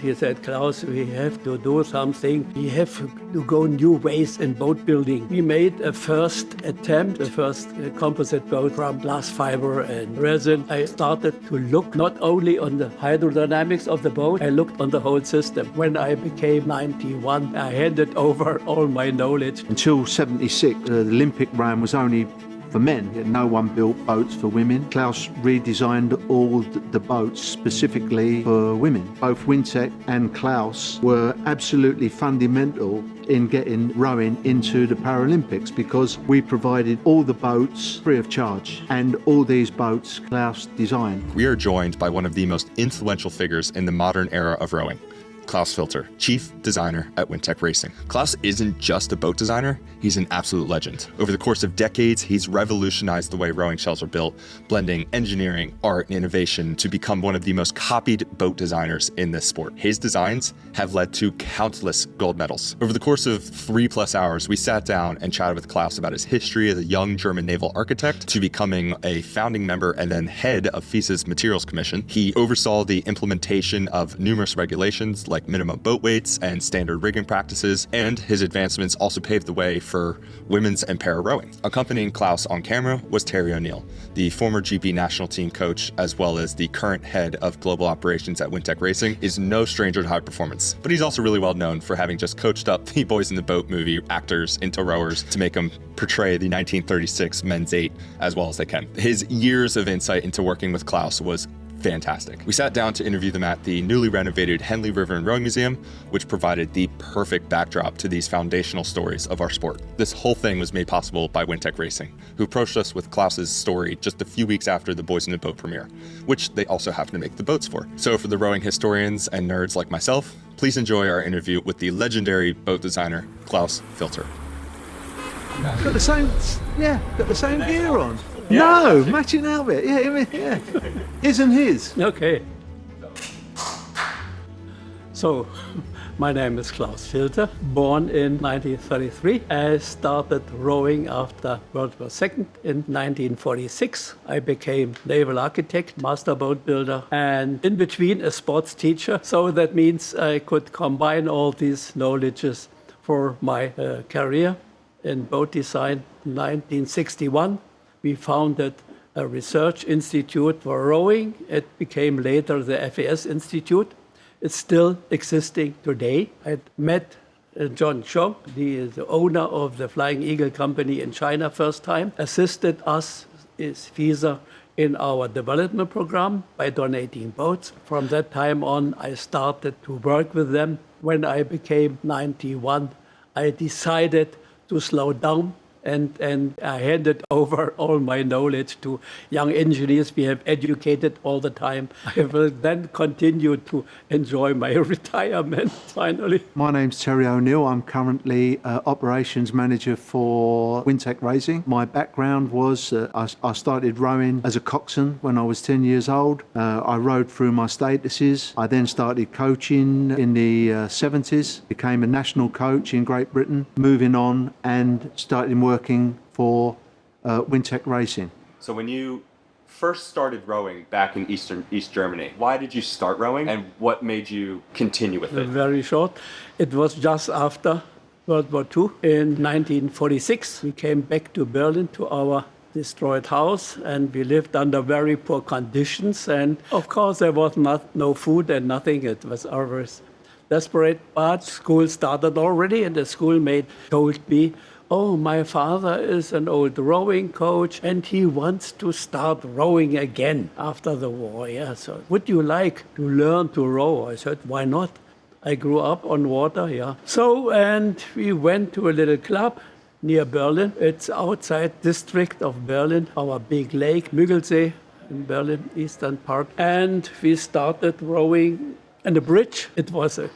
He said, Klaus, we have to do something. We have to go new ways in boat building. We made a first attempt, the first composite boat from glass fiber and resin. I started to look not only on the hydrodynamics of the boat, I looked on the whole system. When I became 91, I handed over all my knowledge. Until 76, the Olympic ram was only for men. No one built boats for women. Klaus redesigned all the boats specifically for women. Both WinTech and Klaus were absolutely fundamental in getting rowing into the Paralympics because we provided all the boats free of charge, and all these boats Klaus designed. We are joined by one of the most influential figures in the modern era of rowing, Klaus Filter, Chief Designer at WinTech Racing. Klaus isn't just a boat designer, he's an absolute legend. Over the course of decades, he's revolutionized the way rowing shells are built, blending engineering, art, and innovation to become one of the most copied boat designers in this sport. His designs have led to countless gold medals. Over the course of 3+ hours, we sat down and chatted with Klaus about his history as a young German naval architect to becoming a founding member and then head of FES's Materials Commission. He oversaw the implementation of numerous regulations like minimum boat weights and standard rigging practices, and his advancements also paved the way for women's and para rowing. Accompanying Klaus on camera was Terry O'Neill, the former GP national team coach, as well as the current head of global operations at WinTech Racing, is no stranger to high performance. But he's also really well known for having just coached up the Boys in the Boat movie actors into rowers to make them portray the 1936 men's 8 as well as they can. His years of insight into working with Klaus was fantastic. We sat down to interview them at the newly renovated Henley River and Rowing Museum, which provided the perfect backdrop to these foundational stories of our sport. This whole thing was made possible by WinTech Racing, who approached us with Klaus's story just a few weeks after the Boys in the Boat premiere, which they also happened to make the boats for. So for the rowing historians and nerds like myself, please enjoy our interview with the legendary boat designer, Klaus Filter. Got the same gear on. Yeah. No, matching outfit. Yeah. His and his. Okay. So, my name is Klaus Filter, born in 1933. I started rowing after World War II in 1946. I became naval architect, master boat builder, and in between a sports teacher. So that means I could combine all these knowledges for my career in boat design. In 1961, we founded a research institute for rowing. It became later the FES Institute. It's still existing today. I met John Chong, the owner of the Flying Eagle company in China first time, assisted us, FESA, in our development program by donating boats. From that time on, I started to work with them. When I became 91, I decided to slow down and I handed over all my knowledge to young engineers we have educated all the time. I will then continue to enjoy my retirement, finally. My name's Terry O'Neill. I'm currently operations manager for WinTech Racing. My background was I started rowing as a coxswain when I was 10 years old. I rowed through my statuses. I then started coaching in the 70s, became a national coach in Great Britain, moving on and started working for WinTech Racing. So when you first started rowing back in East Germany, why did you start rowing and what made you continue with it? Very short. It was just after World War II. In 1946, we came back to Berlin to our destroyed house, and we lived under very poor conditions. And of course, there was no food and nothing. It was always desperate. But school started already, and the schoolmate told me, "Oh, my father is an old rowing coach and he wants to start rowing again after the war." Yeah, so would you like to learn to row? I said, why not? I grew up on water, yeah. So, and we went to a little club near Berlin. It's outside district of Berlin, our big lake, Müggelsee in Berlin, eastern part. And we started rowing on a bridge. It was a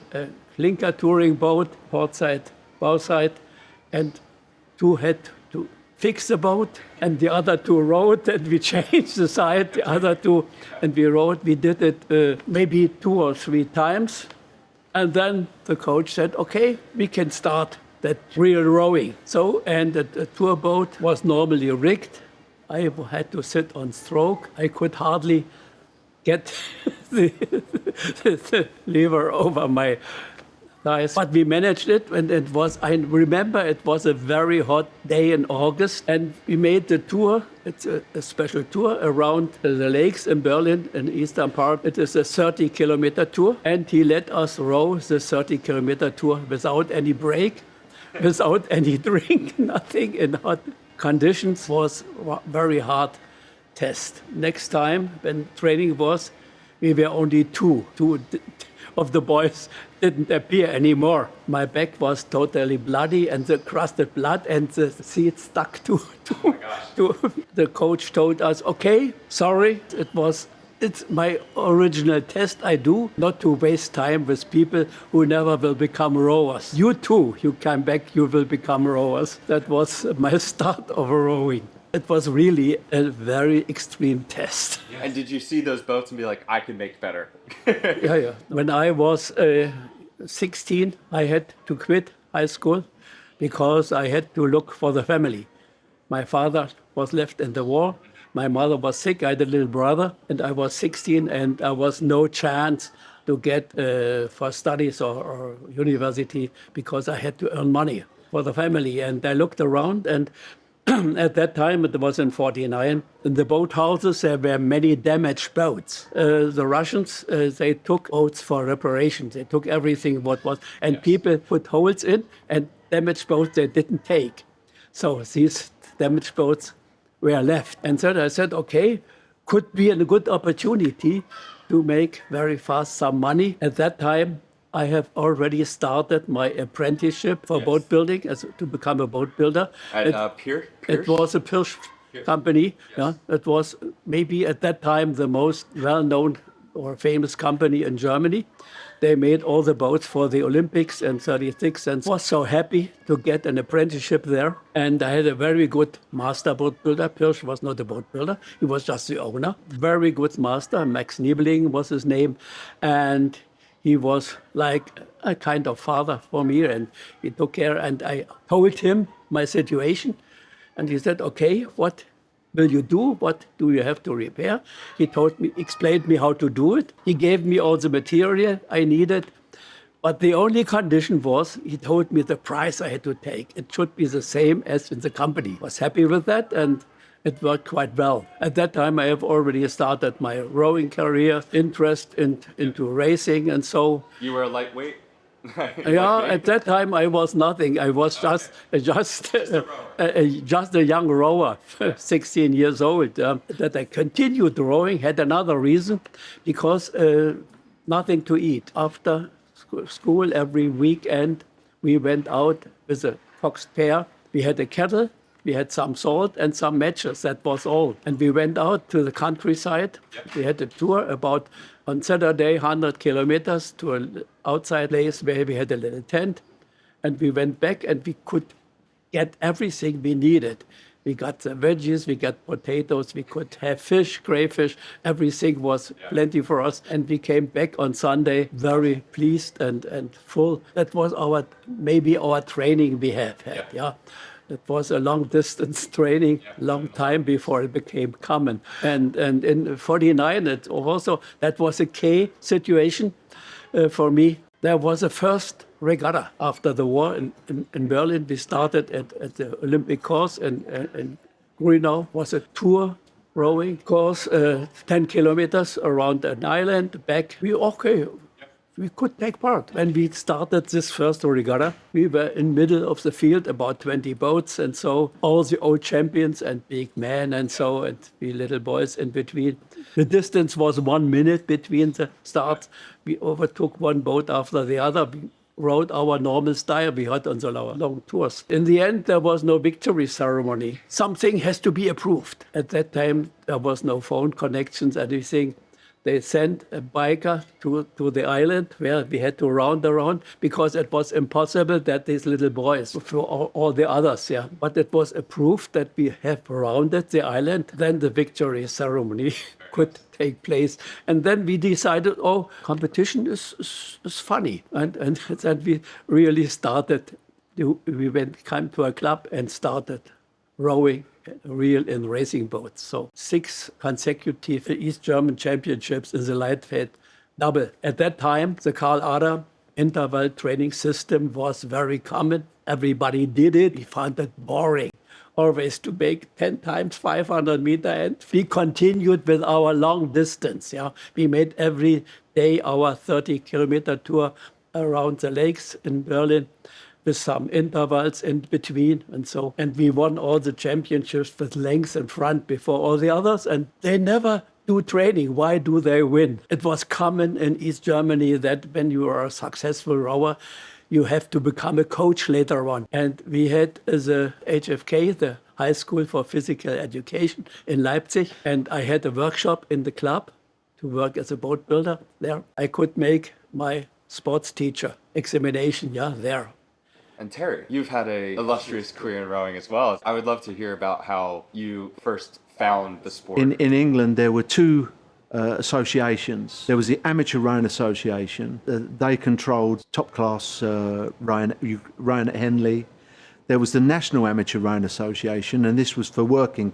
Flinker touring boat, port side, bow side, and two had to fix the boat, and the other two rowed, and we changed the side, the other two, and we rowed. We did it maybe 2 or 3 times, and then the coach said, okay, we can start that real rowing. So, and the tour boat was normally rigged. I had to sit on stroke. I could hardly get the lever over my thighs. But we managed it, and I remember it was a very hot day in August, and we made the tour. It's a special tour around the lakes in Berlin, in the eastern part. It is a 30-kilometer tour, and he let us row the 30-kilometer tour without any break, without any drink, nothing, in hot conditions. Was very hard test. Next time, when training was, we were only two of the boys didn't appear anymore. My back was totally bloody and the crusted blood and the seat stuck to the coach told us, okay, sorry, it's my original test I do, not to waste time with people who never will become rowers. You too, you come back, you will become rowers. That was my start of rowing. It was really a very extreme test. And did you see those boats and be like, I can make better? Yeah. When I was 16, I had to quit high school because I had to look for the family. My father was left in the war. My mother was sick. I had a little brother, and I was 16, and there was no chance to get for studies or university because I had to earn money for the family. And I looked around, and at that time, it was in 49, in the boat houses, there were many damaged boats. The Russians, they took boats for reparations. They took everything what was, and people put holes in, and damaged boats they didn't take. So these damaged boats were left. And so I said, okay, could be a good opportunity to make very fast some money. At that time, I have already started my apprenticeship for boat building, to become a boat builder. At Pierce? It was a Pierce company. Yes. Yeah, it was maybe at that time the most well-known or famous company in Germany. They made all the boats for the Olympics in 36 and was so happy to get an apprenticeship there. And I had a very good master boat builder. Pierce was not a boat builder. He was just the owner. Very good master. Max Niebling was his name. And he was like a kind of father for me, and he took care. And I told him my situation, and he said, okay, what will you do? What do you have to repair? He explained me how to do it. He gave me all the material I needed. But the only condition was, he told me the price I had to take. It should be the same as in the company. I was happy with that, and it worked quite well. At that time, I have already started my rowing career, interest into racing, and so. You were a lightweight? Yeah, at that time I was nothing. I was just a young rower, 16 years old. That I continued rowing had another reason, because nothing to eat. After school, every weekend, we went out with a coxed pair. We had a kettle. We had some salt and some matches, that was all. And we went out to the countryside. Yep. We had a tour about, on Saturday, 100 kilometers to an outside place where we had a little tent. And we went back and we could get everything we needed. We got the veggies, we got potatoes, we could have fish, crayfish, everything was plenty for us. And we came back on Sunday very pleased and full. That was maybe our training we have had, yeah. It was a long-distance training, long time before it became common. And in 49, that was a key situation for me. There was a first regatta after the war in Berlin. We started at the Olympic course in Grünau. Was a tour rowing course, 10 kilometers around an island, back. We could take part. When we started this first regatta, we were in middle of the field, about 20 boats, and so all the old champions and big men and so, and we little boys in between. The distance was 1 minute between the starts. We overtook one boat after the other. We rode our normal style we had on the long tours. In the end, there was no victory ceremony. Something has to be approved. At that time, there was no phone connections, anything. They sent a biker to the island where we had to round around because it was impossible that these little boys, for all the others, but it was approved that we have rounded the island. Then the victory ceremony could take place. And then we decided, competition is funny. And then we really started, came to a club and started rowing in racing boats. So 6 consecutive East German championships in the lightweight double. At that time, the Karl Adam interval training system was very common. Everybody did it. We found it boring. Always to make 10 times 500 meter, and we continued with our long distance. Yeah, we made every day our 30-kilometer tour around the lakes in Berlin, with some intervals in between and so. And we won all the championships with length in front before all the others. And they never do training. Why do they win? It was common in East Germany that when you are a successful rower, you have to become a coach later on. And we had the HFK, the High School for Physical Education in Leipzig. And I had a workshop in the club to work as a boat builder there. I could make my sports teacher examination, there. And Terry, you've had an illustrious career in rowing as well. I would love to hear about how you first found the sport. In England, there were two associations. There was the Amateur Rowing Association. They controlled top-class rowing at Henley. There was the National Amateur Rowing Association, and this was for working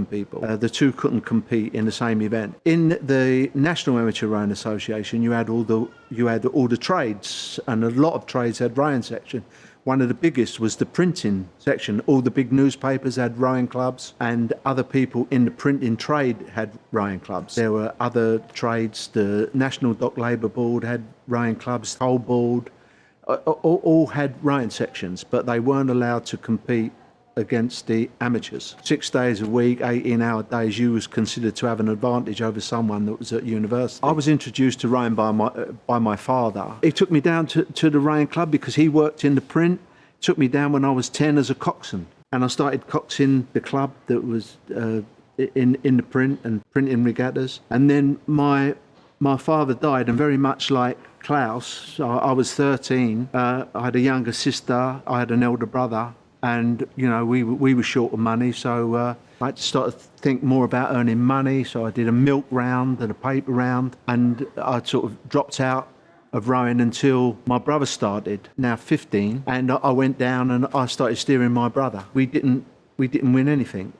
people. The two couldn't compete in the same event. In the National Amateur Rowing Association, you had all the trades, and a lot of trades had rowing section. One of the biggest was the printing section. All the big newspapers had rowing clubs, and other people in the printing trade had rowing clubs. There were other trades. The National Dock Labour Board had rowing clubs, Coal Board, all had rowing sections, but they weren't allowed to compete against the amateurs. 6 days a week, 18-hour days, you was considered to have an advantage over someone that was at university. I was introduced to rowing by my father. He took me down to the rowing club because he worked in the print. Took me down when I was 10 as a coxswain, and I started coxing the club that was in the print and printing regattas. And then my father died, and very much like Klaus, I was 13. I had a younger sister. I had an elder brother. And, we were short of money, so I had to start to think more about earning money. So I did a milk round and a paper round, and I sort of dropped out of rowing until my brother started, now 15, and I went down and I started steering my brother. We didn't win anything.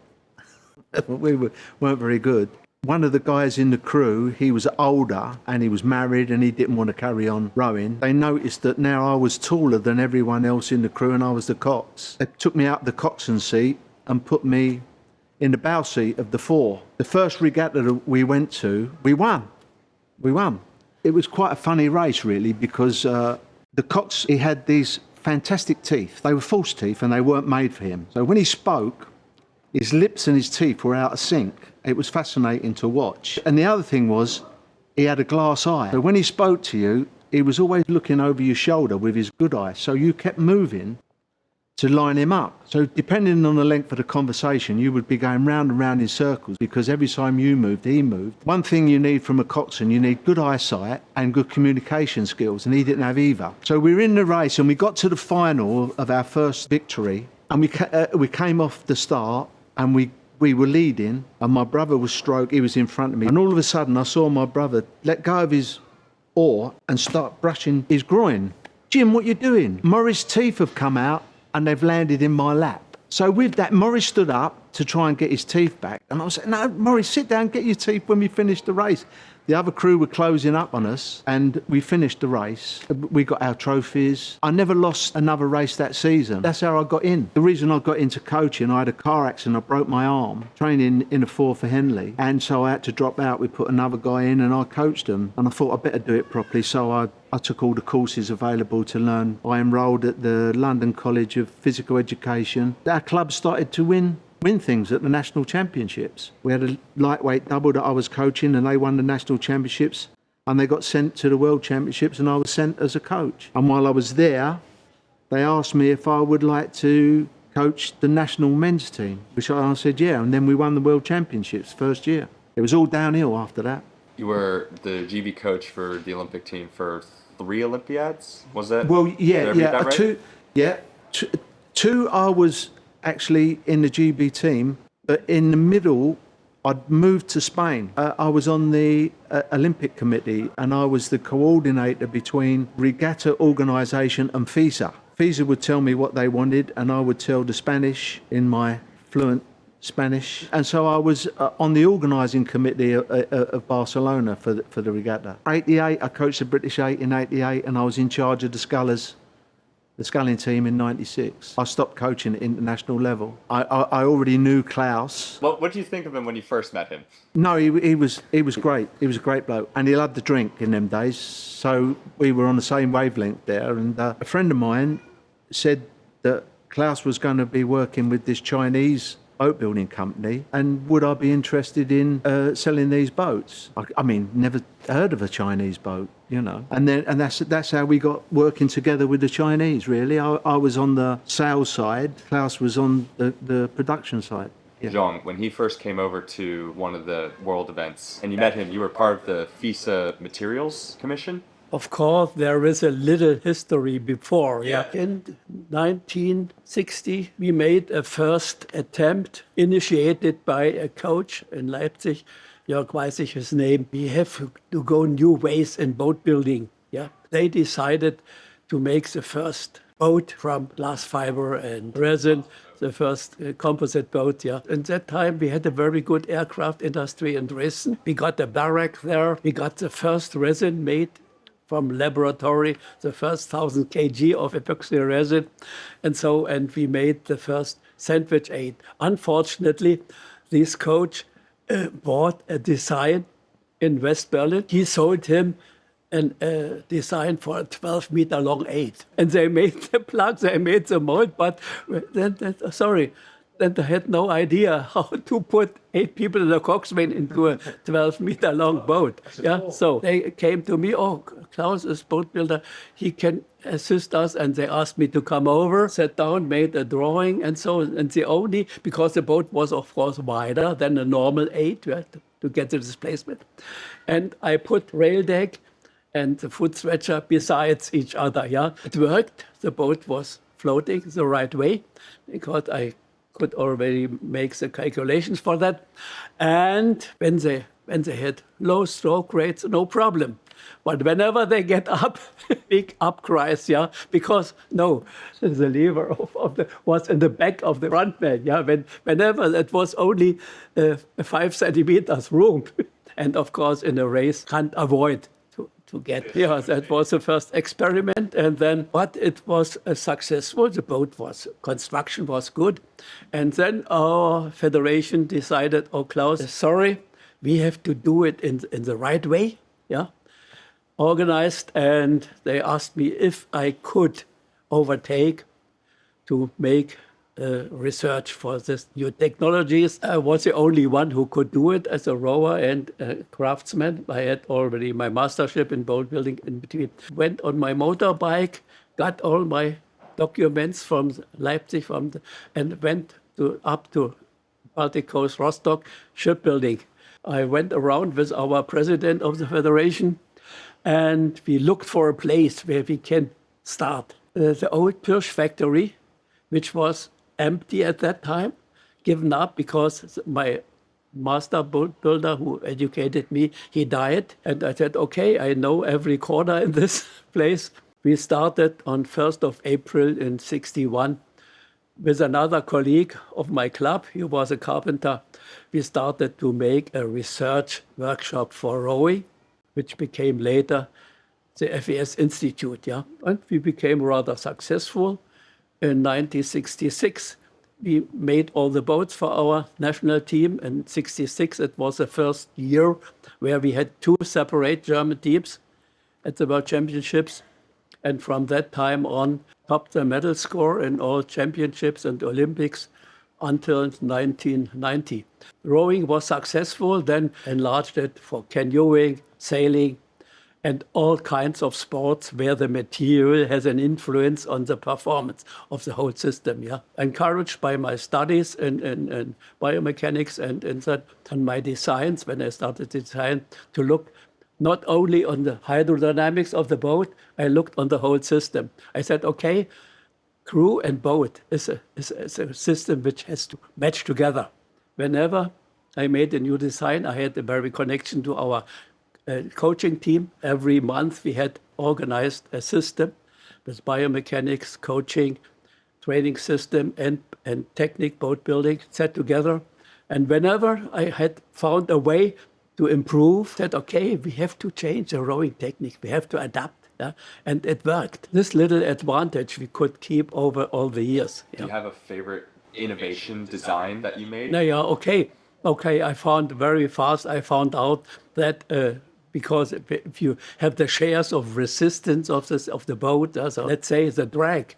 We weren't very good. One of the guys in the crew, he was older and he was married and he didn't want to carry on rowing. They noticed that now I was taller than everyone else in the crew and I was the cox. They took me out the coxswain seat and put me in the bow seat of the fore. The first regatta that we went to, we won. It was quite a funny race really, because the cox, he had these fantastic teeth. They were false teeth and they weren't made for him. So when he spoke, his lips and his teeth were out of sync. It was fascinating to watch. And the other thing was, he had a glass eye. So when he spoke to you, he was always looking over your shoulder with his good eye. So you kept moving to line him up. So depending on the length of the conversation, you would be going round and round in circles, because every time you moved, he moved. One thing you need from a coxswain, you need good eyesight and good communication skills, and he didn't have either. So we were in the race and we got to the final of our first victory, and we came off the start and we were leading, and my brother was stroke, he was in front of me, and all of a sudden I saw my brother let go of his oar and start brushing his groin. Jim, what you doing? Morris' teeth have come out and they've landed in my lap. So with that, Morris stood up to try and get his teeth back, and I was saying, no, Morris, sit down, get your teeth when we finish the race. The other crew were closing up on us, and we finished the race. We got our trophies. I never lost another race that season. That's how I got in. The reason I got into coaching, I had a car accident, I broke my arm, training in a fore for Henley, and so I had to drop out. We put another guy in and I coached him, and I thought I'd better do it properly, so I took all the courses available to learn. I enrolled at the London College of Physical Education. Our club started to win things at the national championships. We had a lightweight double that I was coaching, and they won the national championships, and they got sent to the world championships, and I was sent as a coach. And while I was there, they asked me if I would like to coach the national men's team, which I said yeah, and then we won the world championships first year. It was all downhill after that. You were the GB coach for the Olympic team for 3 Olympiads, was that? Well, yeah, Did I read that right? Two I was actually in the GB team, but in the middle I'd moved to Spain. I was on the Olympic committee, and I was the coordinator between regatta organisation and FISA. FISA would tell me what they wanted, and I would tell the Spanish in my fluent Spanish. And so I was on the organising committee of Barcelona for the regatta. 88, I coached the British 8 in 88, and I was in charge of the sculling team in 96. I stopped coaching at international level. I already knew Klaus. What do you think of him when you first met him? No, he was great. He was a great bloke, and he loved to drink in them days. So we were on the same wavelength there. And a friend of mine said that Klaus was going to be working with this Chinese boat building company, and would I be interested in selling these boats? I mean, never heard of a Chinese boat, you know. And that's how we got working together with the Chinese. Really, I was on the sales side, Klaus was on the production side. Yeah. John, when he first came over to one of the world events and you met him, you were part of the FISA Materials Commission? Of course, there is a little history before. Yeah. In 1960, we made a first attempt initiated by a coach in Leipzig. Jörg weiß ich his name. We have to go new ways in boat building. Yeah. They decided to make the first boat from glass fiber and resin, the first composite boat. Yeah. At that time, we had a very good aircraft industry in Dresden. We got a barrack there. We got the first resin made from laboratory, the first 1,000 kg of epoxy resin. And we made the first sandwich aid. Unfortunately, this coach bought a design in West Berlin. He sold him a design for a 12-meter long aid. And they made the plug, they made the mold, but then they had no idea how to put 8 people in a coxswain into a 12-meter long boat. Yeah, so they came to me, Klaus is boat builder, he can assist us, and they asked me to come over, sat down, made a drawing, and so, and because the boat was of course wider than a normal 8 to get the displacement. And I put rail deck and the foot stretcher besides each other, yeah. It worked, the boat was floating the right way, because I could already make the calculations for that. And when they had low stroke rates, no problem. But whenever they get up, big up cries, yeah, because the lever was in the back of the front man, yeah. Whenever it was only 5 centimeters room, and of course in a race can't avoid to get. Yeah, that was the first experiment, but it was successful. The construction was good. And then our federation decided, Klaus, sorry, we have to do it in the right way, yeah, organized. And they asked me if I could overtake to make research for this new technologies. I was the only one who could do it as a rower and a craftsman. I had already my mastership in boat building in between. Went on my motorbike, got all my documents from Leipzig and went up to Baltic Coast, Rostock, shipbuilding. I went around with our president of the federation, and we looked for a place where we can start. The old Pirsch factory, which was empty at that time, given up because my master boat builder who educated me, he died. And I said, okay, I know every corner in this place. We started on 1st of April in 61 with another colleague of my club. He was a carpenter. We started to make a research workshop for rowing, which became later the FES Institute. Yeah? And we became rather successful. In 1966, we made all the boats for our national team. In 66, it was the first year where we had 2 separate German teams at the World Championships. And from that time on, topped the medal score in all championships and Olympics until 1990. Rowing was successful, then enlarged it for canoeing, sailing, and all kinds of sports where the material has an influence on the performance of the whole system. Yeah, encouraged by my studies in biomechanics and my designs, when I started to design, to look not only on the hydrodynamics of the boat, I looked on the whole system. I said, okay, crew and boat is a system which has to match together. Whenever I made a new design, I had a very connection to our coaching team. Every month we had organized a system with biomechanics, coaching, training system and technique, boat building set together. And whenever I had found a way to improve, said, okay, we have to change the rowing technique. We have to adapt. Yeah? And it worked. This little advantage we could keep over all the years. Do you have a favorite innovation design that you made? No, yeah, okay. I found very fast, I found out that because if you have the shares of resistance of the boat, so let's say the drag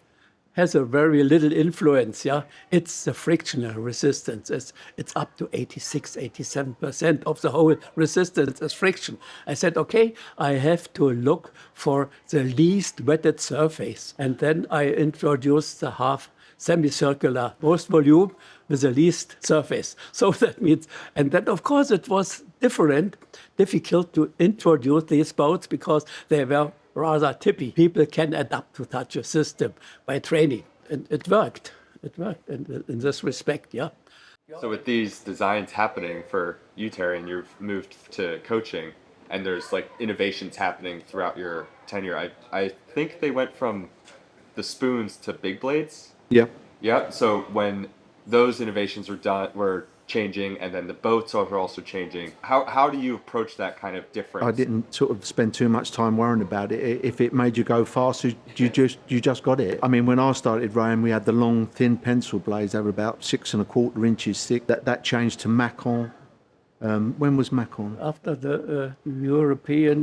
has a very little influence, yeah. It's the frictional resistance. It's up to 86, 87% of the whole resistance is friction. I said, okay, I have to look for the least wetted surface. And then I introduced the half semicircular most volume with the least surface. So that means, and then of course it was difficult to introduce these boats because they were rather tippy. People can adapt to such a system by training. And it worked. It worked in this respect, yeah. So with these designs happening for you, Terry, and you've moved to coaching, and there's like innovations happening throughout your tenure. I think they went from the spoons to big blades. Yeah. Yeah. So when those innovations were changing, and then the boats are also changing. How do you approach that kind of difference? I didn't sort of spend too much time worrying about it. If it made you go faster, you just got it. I mean, when I started rowing, we had the long, thin pencil blades. They were about 6 1/4 inches thick. That changed to Macon. When was Macon? After the European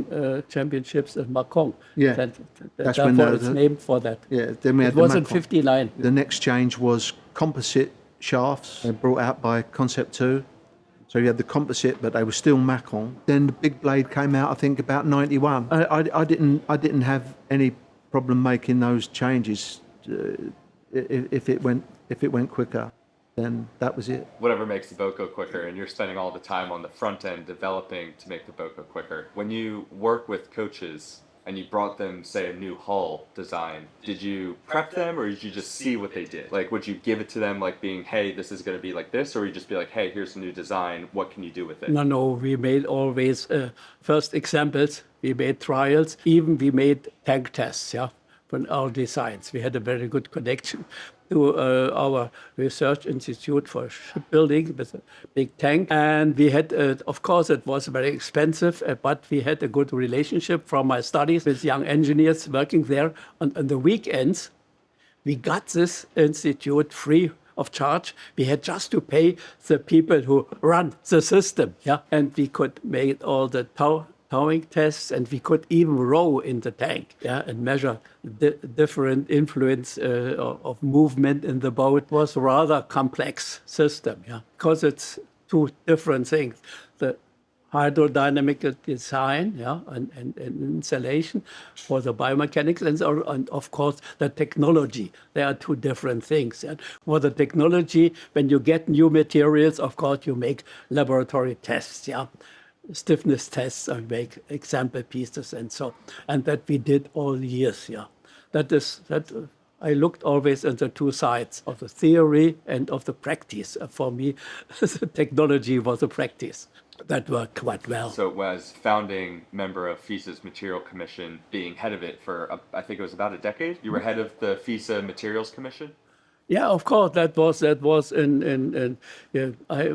Championships in Macon. Yeah. That's when it's named for that. Yeah. Then we had it was the in Macon. 59. The next change was composite shafts brought out by Concept 2. So you had the composite, but they were still Macon. Then the big blade came out, I think, about 91. I didn't have any problem making those changes. If it went quicker, then that was it. Whatever makes the boat go quicker, and you're spending all the time on the front end developing to make the boat go quicker. When you work with coaches and you brought them, say, a new hull design, did you prep them, or did you just see what they did? Like, would you give it to them like being, hey, this is going to be like this, or would you just be like, hey, here's a new design, what can you do with it? No, we made always first examples, we made trials, even we made tank tests, yeah, from our designs. We had a very good connection to our research institute for shipbuilding with a big tank. And we had, of course, it was very expensive, but we had a good relationship from my studies with young engineers working there. On the weekends, we got this institute free of charge. We had just to pay the people who run the system, yeah, and we could make all the towing tests, and we could even row in the tank, yeah, and measure the different influence of movement in the boat. It was a rather complex system, yeah, because it's two different things. The hydrodynamic design, yeah, and installation for the biomechanics, and of course the technology. They are two different things. And for the technology, when you get new materials, of course you make laboratory tests, yeah, stiffness tests, I make example pieces, and that we did all years, yeah. That I looked always at the two sides of the theory and of the practice. For me, the technology was a practice. That worked quite well. So as founding member of FISA's Material Commission, being head of it for, I think it was about a decade, you were head of the FISA Materials Commission? Yeah, of course, that was I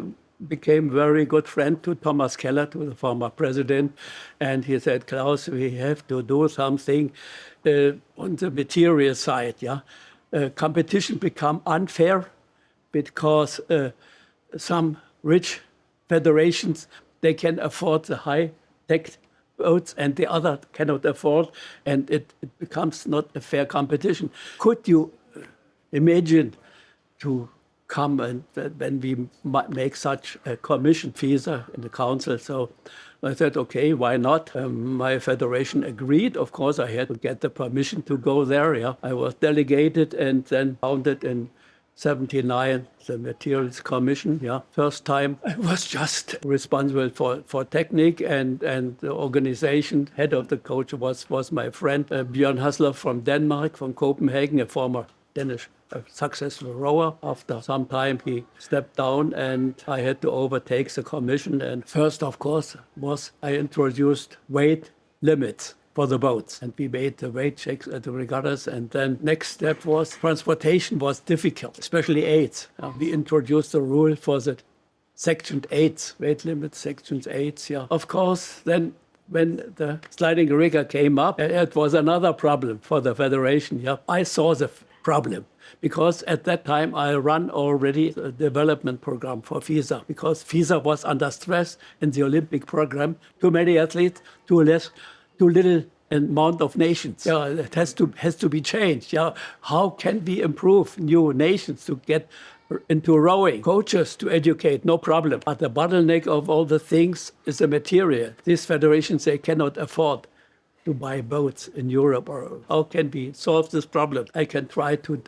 became very good friend to Thomas Keller, to the former president, and he said, Klaus, we have to do something on the material side. Yeah, competition become unfair because some rich federations, they can afford the high-tech boats and the other cannot afford, and it becomes not a fair competition. Could you imagine to come and when we make such a commission FISA in the council? So I said, okay, why not? My federation agreed. Of course, I had to get the permission to go there. Yeah, I was delegated and then founded in 79 the Materials Commission. Yeah, first time I was just responsible for technique and the organization. Head of the coach was my friend Bjørn Hasler from Denmark, from Copenhagen, a former Danish successful rower. After some time, he stepped down and I had to overtake the commission. And first, of course, was I introduced weight limits for the boats. And we made the weight checks at the regattas. And then next step was transportation was difficult, especially eights. We introduced a rule for the section 8, weight limit sections 8. Yeah. Of course, then when the sliding rigger came up, it was another problem for the federation. Yeah. I saw the problem because at that time I ran already a development program for FISA because FISA was under stress in the Olympic program. Too many athletes, too little amount of nations. Yeah, it has to be changed. Yeah, how can we improve new nations to get into rowing? Coaches to educate, no problem. But the bottleneck of all the things is the material. These federations, they cannot afford to buy boats in Europe. Or how can we solve this problem? I can try to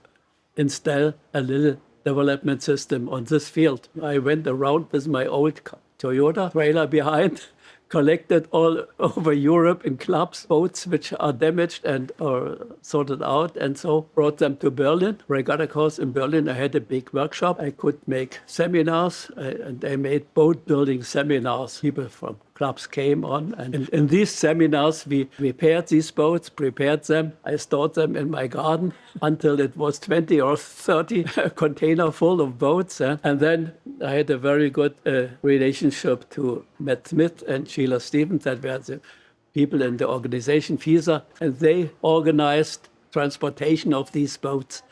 install a little development system on this field. I went around with my old Toyota trailer behind, collected all over Europe in clubs, boats which are damaged and are sorted out, and so brought them to Berlin. Regatta course in Berlin, I had a big workshop. I could make seminars, and I made boat building seminars. People from clubs came on, and in these seminars, we repaired these boats, prepared them. I stored them in my garden until it was 20 or 30 container full of boats. And then I had a very good relationship to Matt Smith and Sheila Stevens, that were the people in the organization FISA, and they organized transportation of these boats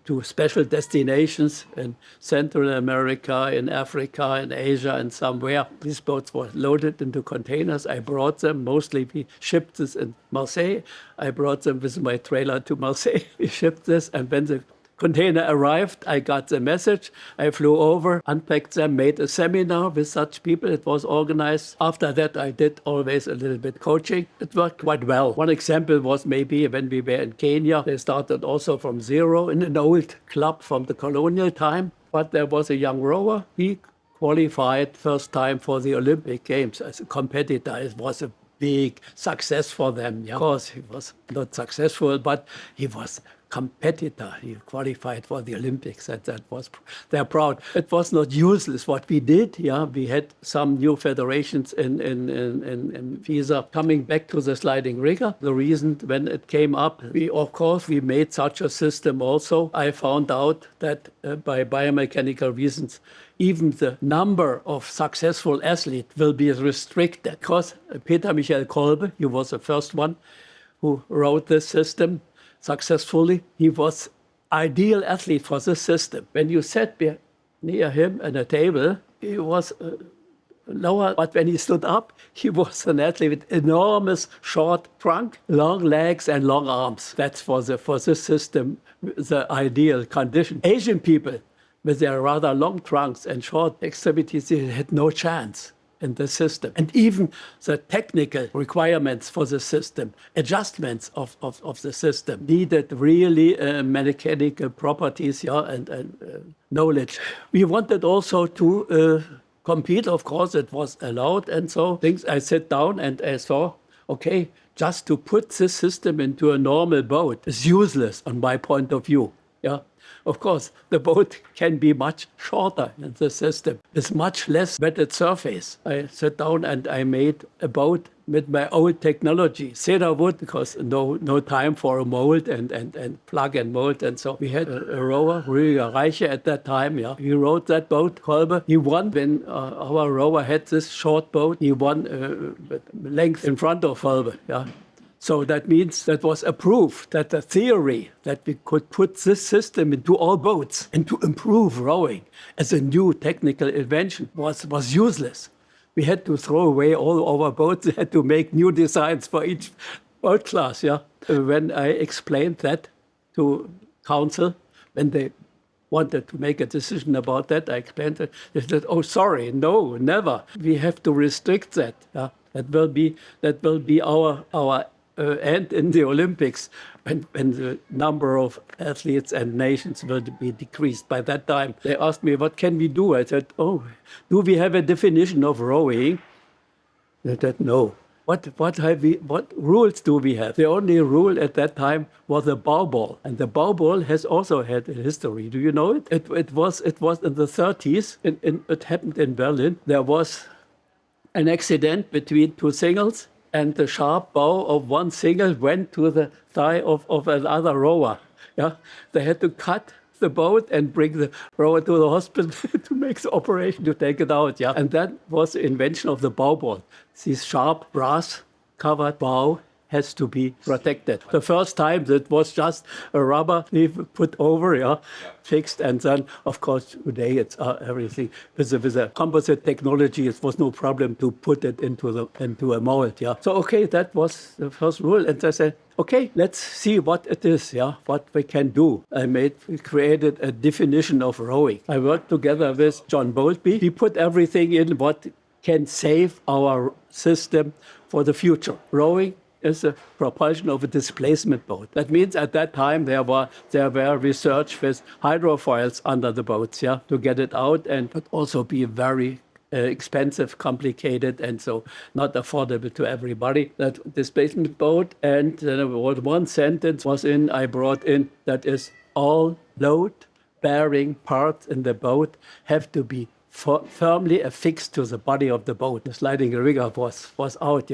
to special destinations in Central America, in Africa, in Asia, and somewhere. These boats were loaded into containers. I brought them. Mostly we shipped this in Marseille. I brought them with my trailer to Marseille. We shipped this, and when the container arrived, I got the message. I flew over, unpacked them, made a seminar with such people. It was organized. After that, I did always a little bit coaching. It worked quite well. One example was maybe when we were in Kenya. They started also from zero in an old club from the colonial time. But there was a young rower. He qualified first time for the Olympic Games as a competitor. It was a big success for them. Yeah. Of course, he was not successful, but he was competitor. He qualified for the Olympics, and they're proud. It was not useless what we did. Yeah, we had some new federations in FISA. Coming back to the sliding rigger, the reason when it came up, we made such a system also. I found out that by biomechanical reasons, even the number of successful athletes will be restricted. Because Peter Michael Kolbe, he was the first one who wrote this system successfully. He was ideal athlete for this system. When you sat near him at a table, he was lower, but when he stood up, he was an athlete with enormous short trunk, long legs, and long arms. That's for this system the ideal condition. Asian people with their rather long trunks and short extremities, they had no chance in the system. And even the technical requirements for the system, adjustments of the system, needed really mechanical properties and knowledge. We wanted also to compete, of course, it was allowed, and so things. I sat down and I saw, okay, just to put this system into a normal boat is useless on my point of view. Yeah. Of course, the boat can be much shorter in the system. It's much less wetted surface. I sat down and I made a boat with my old technology, cedar wood, because no time for a mold and plug and mold. And so we had a rower, Rüdiger Reiche at that time. Yeah, he rowed that boat, Kolbe. He won when our rower had this short boat. He won length in front of Kolbe. Yeah. So that means that was a proof that the theory that we could put this system into all boats and to improve rowing as a new technical invention was useless. We had to throw away all our boats. We had to make new designs for each boat class. Yeah. When I explained that to council, when they wanted to make a decision about that, I explained it. They said, "Oh, sorry, no, never. We have to restrict that. Yeah. That will be our end in the Olympics when the number of athletes and nations will be decreased." By that time, they asked me, what can we do? I said, oh, do we have a definition of rowing? They said, no. What rules do we have? The only rule at that time was the bow ball. And the bow ball has also had a history. Do you know it? It was in the 30s. It happened in Berlin. There was an accident between two singles. and the sharp bow of one single went to the thigh of another rower. Yeah, they had to cut the boat and bring the rower to the hospital to make the operation to take it out. Yeah, and that was the invention of the bow board. This sharp brass-covered bow has to be protected. The first time that was just a rubber sleeve put over, fixed, and then of course today it's everything with a composite technology. It was no problem to put it into a mold. Yeah. So okay, that was the first rule, and I said, okay, let's see what it is. Yeah, what we can do. We created a definition of rowing. I worked together with John Bowlby. We put everything in what can save our system for the future. Rowing is a propulsion of a displacement boat. That means at that time there were research with hydrofoils under the boats, to get it out, and could also be very expensive, complicated, and so not affordable to everybody. That displacement boat, and then one sentence I brought in, that is all load-bearing parts in the boat have to be firmly affixed to the body of the boat. The sliding rigger was out,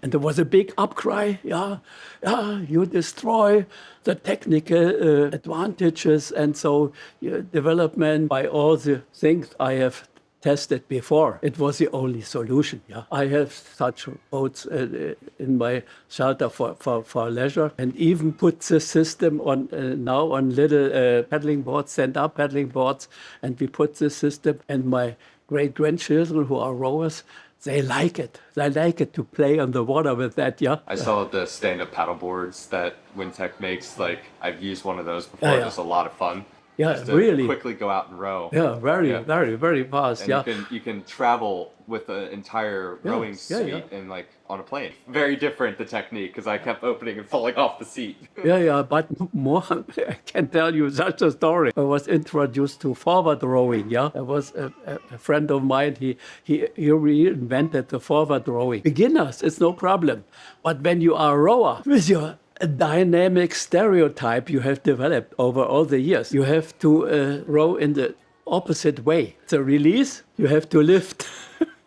and there was a big outcry. You destroy the technical advantages, and so development by all the things I have tested before. It was the only solution. I have such boats in my shelter for leisure, and even put the system on now on little paddling boards, stand-up paddling boards, and we put this system. And my great-grandchildren who are rowers, they like it. They like it to play on the water with that. I saw the stand-up paddle boards that WinTech makes. Like, I've used one of those before. It's a lot of fun. Yeah, really. Quickly go out and row. Yeah, very fast. And you can travel with the entire rowing suite and like on a plane. Very different, the technique, because I kept opening and falling off the seat. But more, I can tell you such a story. I was introduced to forward rowing. There was a friend of mine. He reinvented the forward rowing. Beginners, it's no problem, but when you are a rower with your a dynamic stereotype you have developed over all the years. You have to row in the opposite way. The release, you have to lift.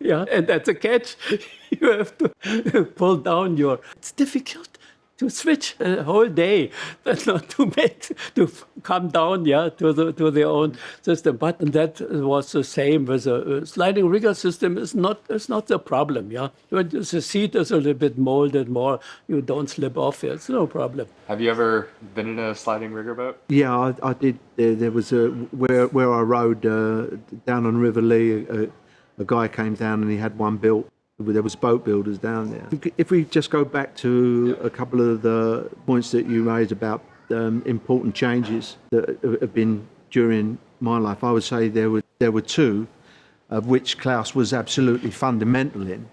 And that's a catch. You have to pull down It's difficult to switch a whole day, but not to come down, to their own system. But that was the same with a sliding rigger system. It's not the problem, When the seat is a little bit molded more, you don't slip off. It's no problem. Have you ever been in a sliding rigger boat? Yeah, I did. There was where I rowed down on River Lee. A guy came down and he had one built. There was boat builders down there. If we just go back to a couple of the points that you raised about important changes that have been during my life, I would say there were two, of which Klaus was absolutely fundamental in,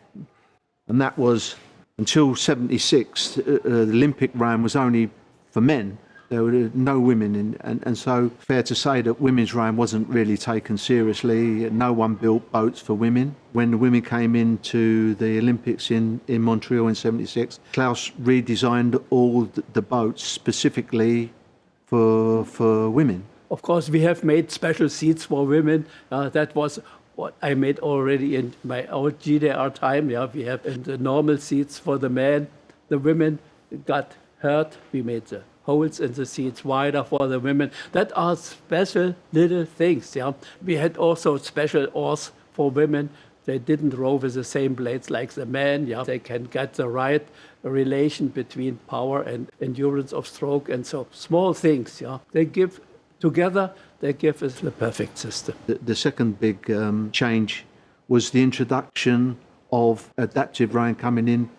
and that was until '76, the Olympic rowing was only for men. There were no women in, and so fair to say that women's rowing wasn't really taken seriously. No one built boats for women. When the women came into the Olympics in Montreal in '76, Klaus redesigned all the boats specifically for women. Of course, we have made special seats for women. That was what I made already in my old GDR time. We have the normal seats for the men. The women got hurt. We made the holes in the seats wider for the women. That are special little things. We had also special oars for women. They didn't row with the same blades like the men. They can get the right relation between power and endurance of stroke, and so small things. They give together. They give us the perfect system. The second big change was the introduction of adaptive rowing coming in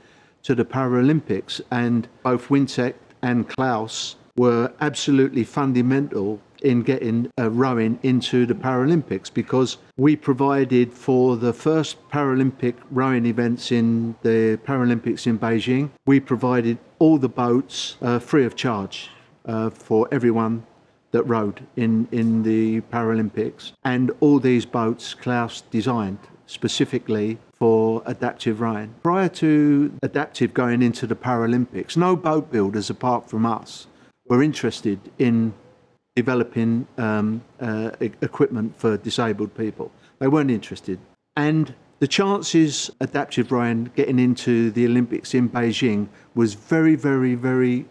to the Paralympics, and both WinTech and Klaus were absolutely fundamental in getting rowing into the Paralympics, because we provided for the first Paralympic rowing events in the Paralympics in Beijing. We provided all the boats free of charge for everyone that rowed in the Paralympics. And all these boats Klaus designed specifically for adaptive rowing. Prior to adaptive going into the Paralympics, no boat builders apart from us were interested in developing equipment for disabled people. They weren't interested. And The chances adaptive rowing getting into the Olympics in Beijing was very, very, very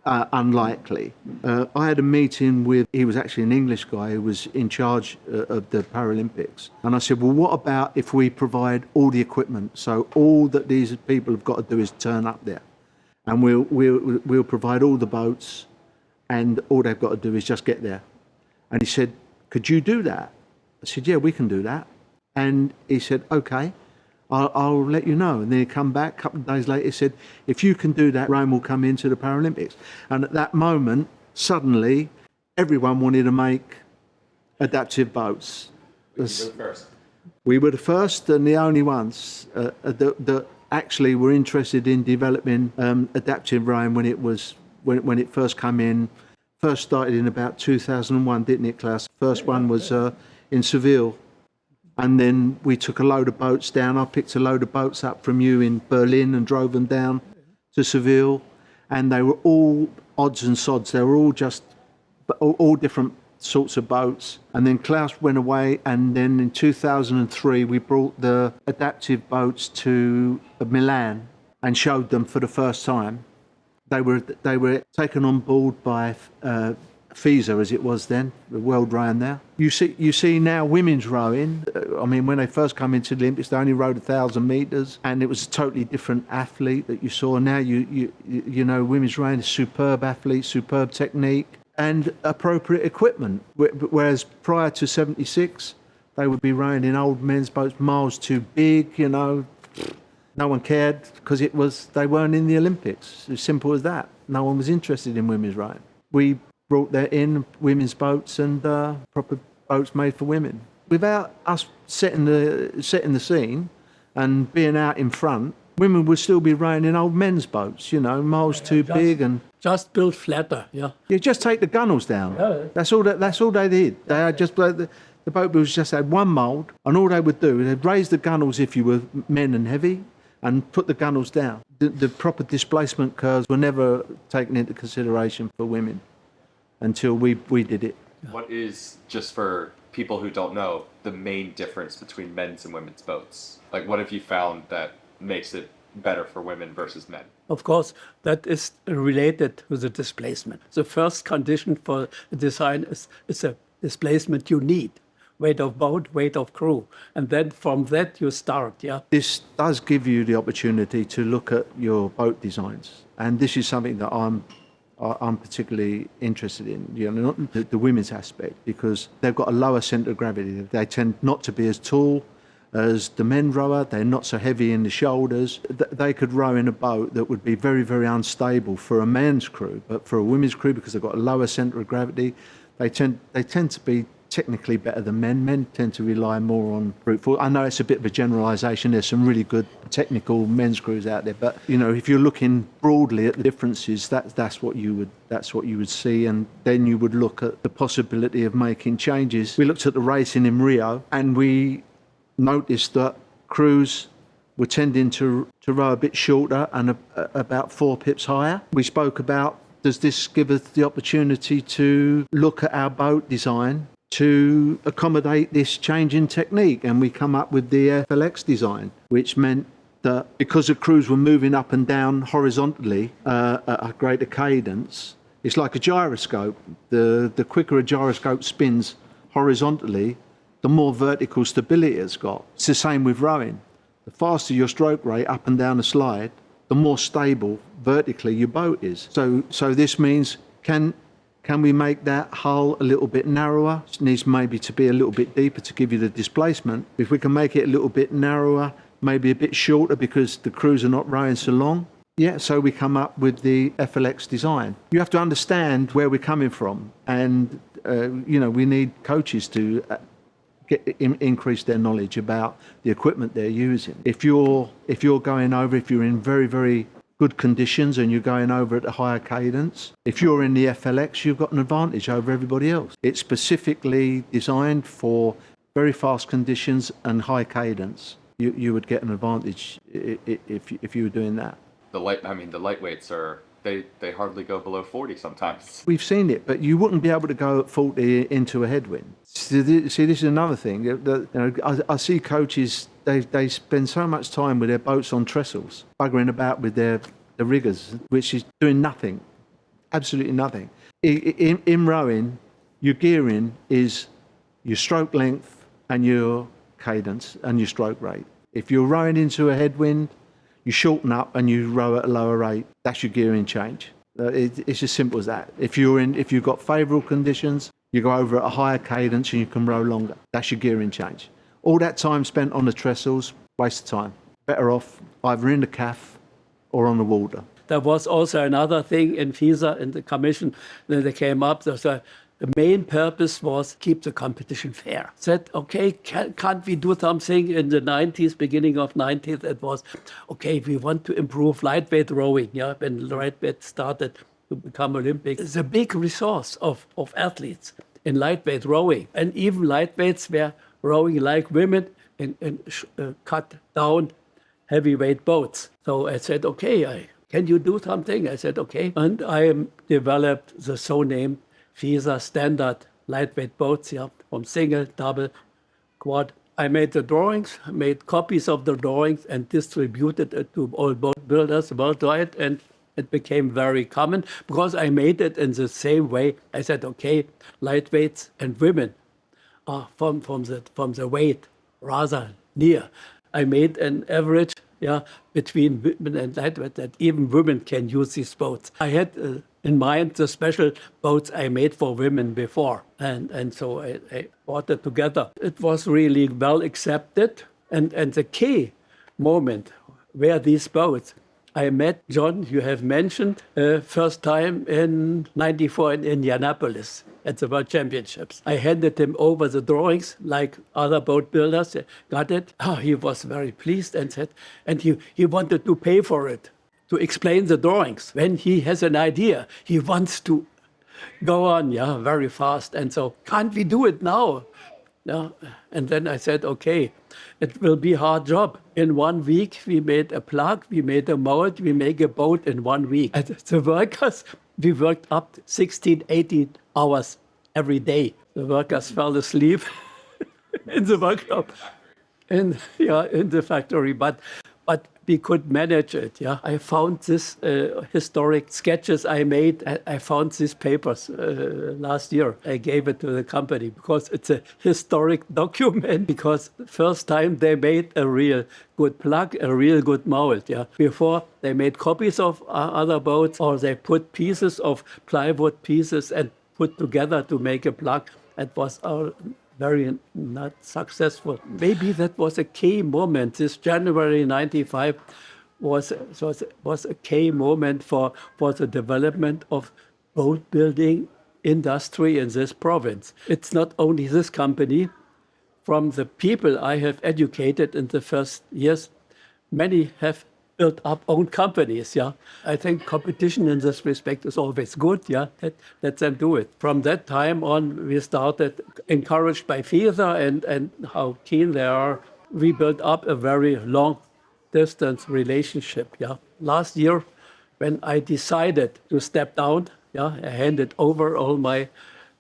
unlikely. I had a meeting with, he was actually an English guy who was in charge of the Paralympics. And I said, well, what about if we provide all the equipment? So all that these people have got to do is turn up there. And we'll provide all the boats, and all they've got to do is just get there. And he said, could you do that? I said, yeah, we can do that. And he said, okay, I'll let you know. And then he come back a couple of days later, he said, if you can do that, Rome will come into the Paralympics. And at that moment, suddenly, everyone wanted to make adaptive boats. You were the first. We were the first and the only ones that actually were interested in developing adaptive rowing when it first came in. First started in about 2001, didn't it, Klaus? First one was in Seville. And then we took a load of boats down. I picked a load of boats up from you in Berlin and drove them down to Seville. And they were all odds and sods. They were all just all different sorts of boats. And then Klaus went away. And then in 2003, we brought the adaptive boats to Milan and showed them for the first time. They were taken on board by FES, as it was then, the world rowing now. You see now women's rowing. I mean, when they first come into the Olympics, they only rowed 1,000 metres, and it was a totally different athlete that you saw. Now you know, women's rowing is superb athletes, superb technique, and appropriate equipment. Whereas prior to '76, they would be rowing in old men's boats, miles too big. You know, no one cared because they weren't in the Olympics. As simple as that. No one was interested in women's rowing. We brought that in, women's boats and proper boats made for women. Without us setting the scene and being out in front, women would still be rowing in old men's boats, you know, miles too big and just built flatter, yeah. You just take the gunnels down. Yeah. That's all they did. They had just the boat builders just had one mould, and all they would do is they'd raise the gunnels if you were men and heavy, and put the gunnels down. The proper displacement curves were never taken into consideration for women until we did it. What is, just for people who don't know, the main difference between men's and women's boats? Like, what have you found that makes it better for women versus men? Of course, that is related to the displacement. The first condition for design is a displacement you need. Weight of boat, weight of crew. And then from that you start, yeah. This does give you the opportunity to look at your boat designs. And this is something that I'm particularly interested in, you know, not the women's aspect, because they've got a lower centre of gravity. They tend not to be as tall as the men rower. They're not so heavy in the shoulders. They could row in a boat that would be very, very unstable for a man's crew, but for a women's crew, because they've got a lower centre of gravity, they tend to be technically better than men. Men tend to rely more on brute force. I know it's a bit of a generalisation. There's some really good technical men's crews out there, but you know, if you're looking broadly at the differences, that's what you would see, and then you would look at the possibility of making changes. We looked at the racing in Rio, and we noticed that crews were tending to row a bit shorter and about 4 pips higher. We spoke about, does this give us the opportunity to look at our boat design to accommodate this change in technique? And we come up with the FLX design, which meant that because the crews were moving up and down horizontally at a greater cadence, it's like a gyroscope. The quicker a gyroscope spins horizontally, the more vertical stability it's got. It's the same with rowing. The faster your stroke rate up and down a slide, the more stable vertically your boat is. So this means, can we make that hull a little bit narrower? It needs maybe to be a little bit deeper to give you the displacement. If we can make it a little bit narrower, maybe a bit shorter because the crews are not rowing so long. Yeah, so we come up with the FLX design. You have to understand where we're coming from, and you know, we need coaches to increase their knowledge about the equipment they're using. If you're in very, very good conditions and you're going over at a higher cadence, if you're in the FLX, you've got an advantage over everybody else. It's specifically designed for very fast conditions and high cadence. You would get an advantage if you were doing that. The lightweights are, they hardly go below 40 sometimes. We've seen it, but you wouldn't be able to go at 40 into a headwind. See, this is another thing. I see coaches they spend so much time with their boats on trestles, buggering about with the riggers, which is doing nothing, absolutely nothing. In rowing, your gearing is your stroke length and your cadence and your stroke rate. If you're rowing into a headwind, you shorten up and you row at a lower rate. That's your gearing change. It's as simple as that. If you've got favourable conditions, you go over at a higher cadence and you can row longer. That's your gearing change. All that time spent on the trestles, waste of time. Better off either in the CAF or on the water. There was also another thing in FISA, in the commission, that they came up. The main purpose was keep the competition fair. Said, okay, can't we do something in the 90s, beginning of 90s? It was, okay, we want to improve lightweight rowing. Yeah, when lightweight started to become Olympic. It's a big resource of athletes in lightweight rowing. And even lightweights were rowing like women in cut down heavyweight boats. So I said, okay, can you do something? I said, okay. And I developed the so-named FISA standard lightweight boats, yeah, from single, double, quad. I made the drawings, made copies of the drawings and distributed it to all boat builders worldwide. And it became very common because I made it in the same way. I said, okay, lightweights and women are from the weight rather near. I made an average between women and lightweight that even women can use these boats. I had in mind the special boats I made for women before. And so I brought it together. It was really well accepted. And the key moment were these boats. I met John, you have mentioned, first time in '94 in Indianapolis at the World Championships. I handed him over the drawings like other boat builders, got it. Oh, he was very pleased and said, and he wanted to pay for it, to explain the drawings. When he has an idea, he wants to go on, very fast. And so, can't we do it now? Yeah. And then I said, okay, it will be a hard job. In 1 week, we made a plug, we made a mold, we make a boat in 1 week. And the workers, we worked up 16, 18 hours every day. The workers fell asleep in the workshop, in the factory. But we could manage it. Yeah, I found this historic sketches I made. I found these papers last year. I gave it to the company because it's a historic document. Because the first time they made a real good plug, a real good mold. Yeah, before they made copies of other boats, or they put pieces of plywood pieces and put together to make a plug. It was very not successful. Maybe that was a key moment. This January '95 was a key moment for the development of boat building industry in this province. It's not only this company. From the people I have educated in the first years, many have built up own companies. Yeah, I think competition in this respect is always good. Yeah, let them do it. From that time on, we started, encouraged by FISA and how keen they are. We built up a very long distance relationship. Yeah, last year, when I decided to step down, I handed over all my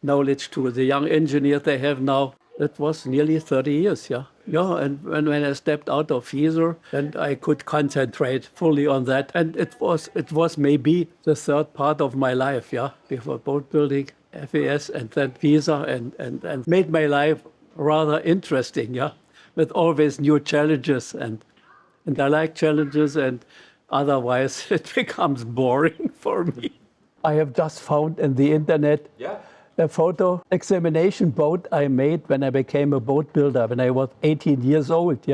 knowledge to the young engineers they have now. It was nearly 30 years. And when I stepped out of FISA, and I could concentrate fully on that. And it was maybe the third part of my life, before boat building, FES, and then FISA, and made my life rather interesting, with always new challenges. And I like challenges, and otherwise it becomes boring for me. I have just found in the internet a photo examination boat I made when I became a boat builder when I was 18 years old.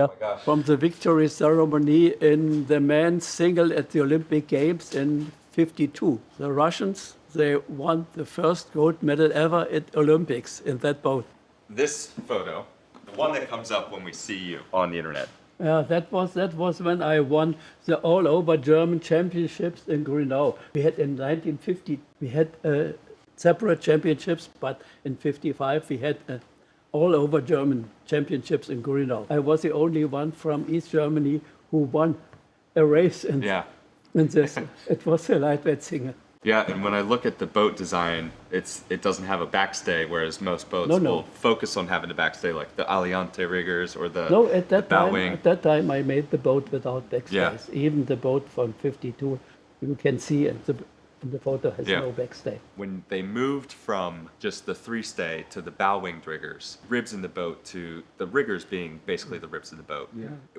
From the victory ceremony in the men's single at the Olympic Games in '52. The Russians, they won the first gold medal ever at Olympics in that boat. This photo, the one that comes up when we see you on the internet. That was when I won the all over German championships in Grünau. We had in 1950 we had separate championships, but in '55 we had all over German championships in Grünau. I was the only one from East Germany who won a race in this. It was a lightweight single. Yeah, and when I look at the boat design, it doesn't have a backstay, whereas most boats will focus on having a backstay, like the Aliante riggers or the No, at that bow time, wing. at that time, I made the boat without backstays. Yeah. Even the boat from '52, you can see in the photo has Yeah. no backstay. When they moved from just the three stay to the bow winged riggers, ribs in the boat, to the riggers being basically the ribs in the boat,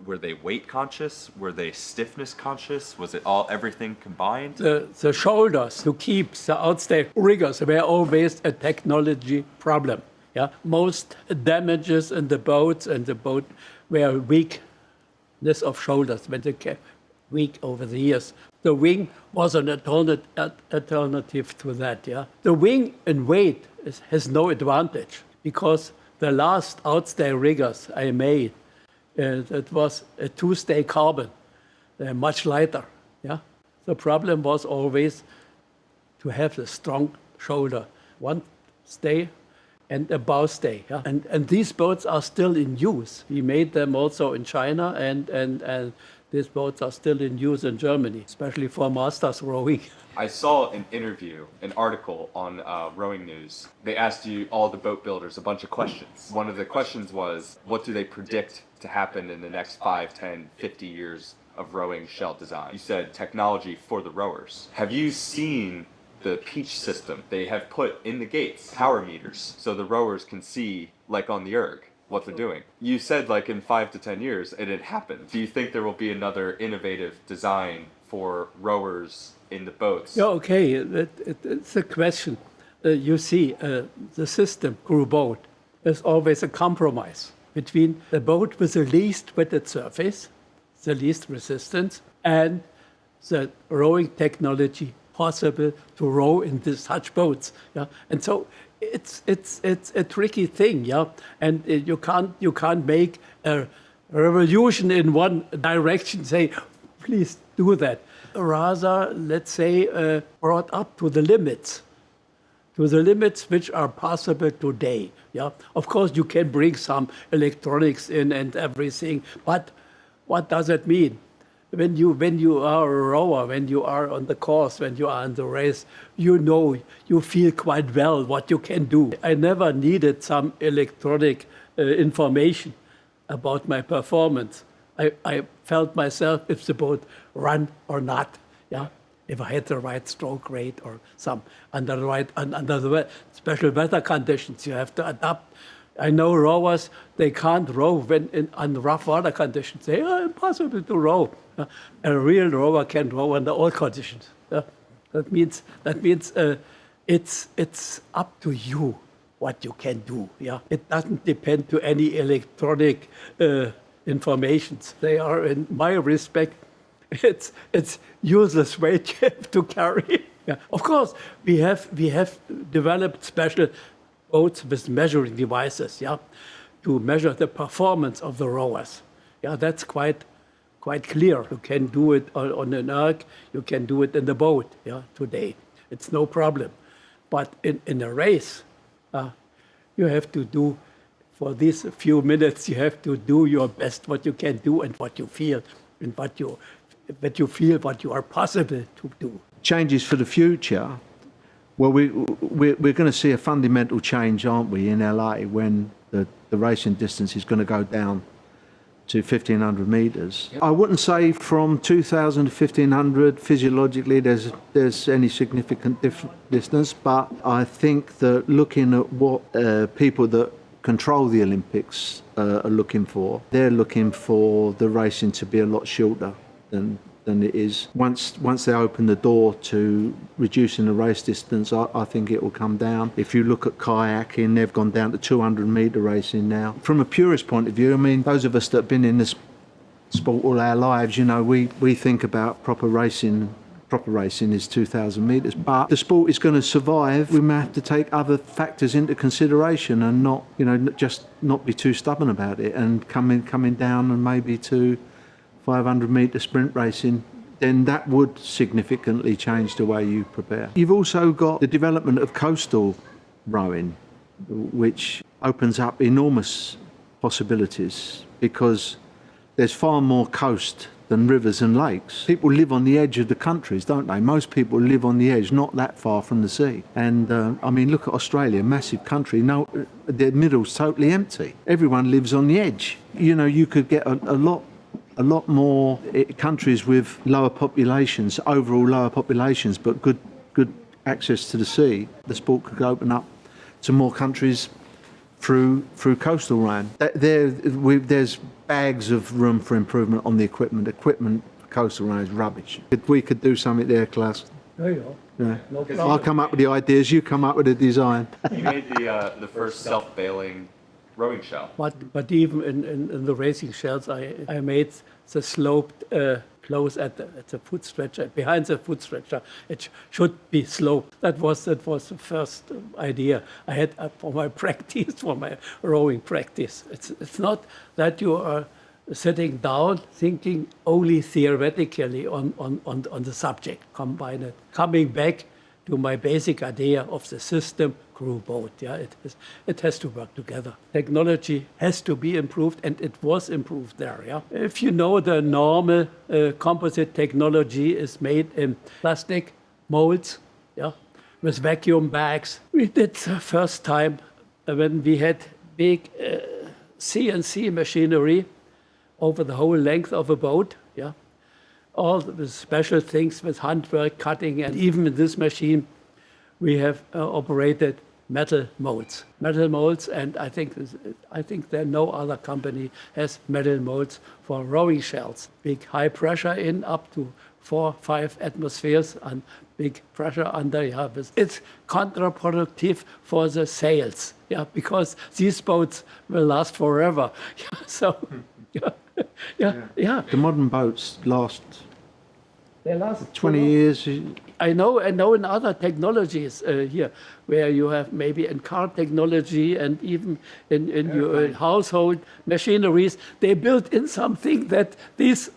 were they weight conscious? Were they stiffness conscious? Was it all everything combined? The shoulders to keep the outstay riggers were always a technology problem. Yeah, most damages in the boats and the boat were weakness of shoulders when they came weak over the years. The wing was an alternative to that. Yeah, the wing in weight has no advantage because the last outstay riggers I made, it was a two-stay carbon. They're much lighter. Yeah, the problem was always to have a strong shoulder, one stay and a bow stay. Yeah? And these boats are still in use. We made them also in China, and these boats are still in use in Germany, especially for masters rowing. I saw an article on Rowing News. They asked you, all the boat builders, a bunch of questions. One of the questions was, what do they predict to happen in the next 5, 10, 50 years of rowing shell design? You said technology for the rowers. Have you seen the Peach system? They have put in the gates power meters so the rowers can see, like on the erg, what they're doing. You said like in 5 to 10 years it had happened. Do you think there will be another innovative design for rowers in the boats? Yeah, okay, it's a question. You see, the system crew boat is always a compromise between the boat with the least wetted surface, the least resistance, and the rowing technology possible to row in such boats. Yeah, and so it's a tricky thing. Yeah, and you can't make a revolution in one direction. Say, please do that. Rather, let's say, brought up to the limits which are possible today. Yeah, of course you can bring some electronics in and everything, but what does it mean? When you are a rower, when you are on the course, when you are in the race, you feel quite well what you can do. I never needed some electronic information about my performance. I felt myself if the boat ran or not. Yeah, if I had the right stroke rate or some under the special weather conditions, you have to adapt. I know rowers, they can't row when on rough water conditions. They are impossible to row. A real rower can row under all conditions. That means it's up to you what you can do. Yeah, it doesn't depend to any electronic informations. They are, in my respect, it's useless weight you have to carry. Yeah. Of course, we have developed special boats with measuring devices, yeah, to measure the performance of the rowers. Yeah, that's quite clear. You can do it on an erg, you can do it in the boat, yeah, today. It's no problem. But in a race, you have to do, for these few minutes, you have to do your best what you can do and what you feel, and what you feel what you are possible to do. Changes for the future. Well, we're going to see a fundamental change, aren't we, in LA when the racing distance is going to go down to 1,500 metres. Yep. I wouldn't say from 2,000 to 1,500 physiologically there's any significant distance, but I think that looking at what people that control the Olympics are looking for, they're looking for the racing to be a lot shorter than it is. Once they open the door to reducing the race distance, I think it will come down. If you look at kayaking, they've gone down to 200 metre racing now. From a purist point of view, I mean, those of us that have been in this sport all our lives, you know, we think about proper racing. Proper racing is 2,000 metres, but the sport is going to survive. We may have to take other factors into consideration and not, you know, just not be too stubborn about it and coming down and maybe to 500 metre sprint racing, then that would significantly change the way you prepare. You've also got the development of coastal rowing, which opens up enormous possibilities because there's far more coast than rivers and lakes. People live on the edge of the countries, don't they? Most people live on the edge, not that far from the sea. And I mean, look at Australia, massive country. No, the middle's totally empty. Everyone lives on the edge. You know, you could get a lot more countries with lower populations, overall lower populations, but good access to the sea. The sport could open up to more countries through coastal land. There's bags of room for improvement on the equipment. Equipment for coastal land is rubbish. If we could do something there, Klaus. There you go. Yeah. No problem. I'll come up with the ideas, you come up with the design. You made the first self-bailing rowing shell. But even in the racing shells, I made the sloped close at the foot stretcher, behind the foot stretcher. It should be sloped. That was the first idea I had for my practice, for my rowing practice. It's not that you are sitting down thinking only theoretically on the subject. Combine it. Coming back to my basic idea of the system, crew boat. Yeah, it has to work together. Technology has to be improved, and it was improved there. Yeah, if you know, the normal composite technology is made in plastic molds. Yeah, with vacuum bags. We did the first time when we had big CNC machinery over the whole length of a boat. Yeah. All the special things with handwork, cutting, and even in this machine, we have operated metal molds. Metal molds, and I think there no other company has metal molds for rowing shells. Big high pressure in up to 4-5 atmospheres and big pressure under. Yeah, it's counterproductive for the sails. Yeah, because these boats will last forever. Yeah, so. Yeah. The modern boats last They last 20 years. I know in other technologies here, where you have maybe in car technology and even in your household machineries, they built in something that these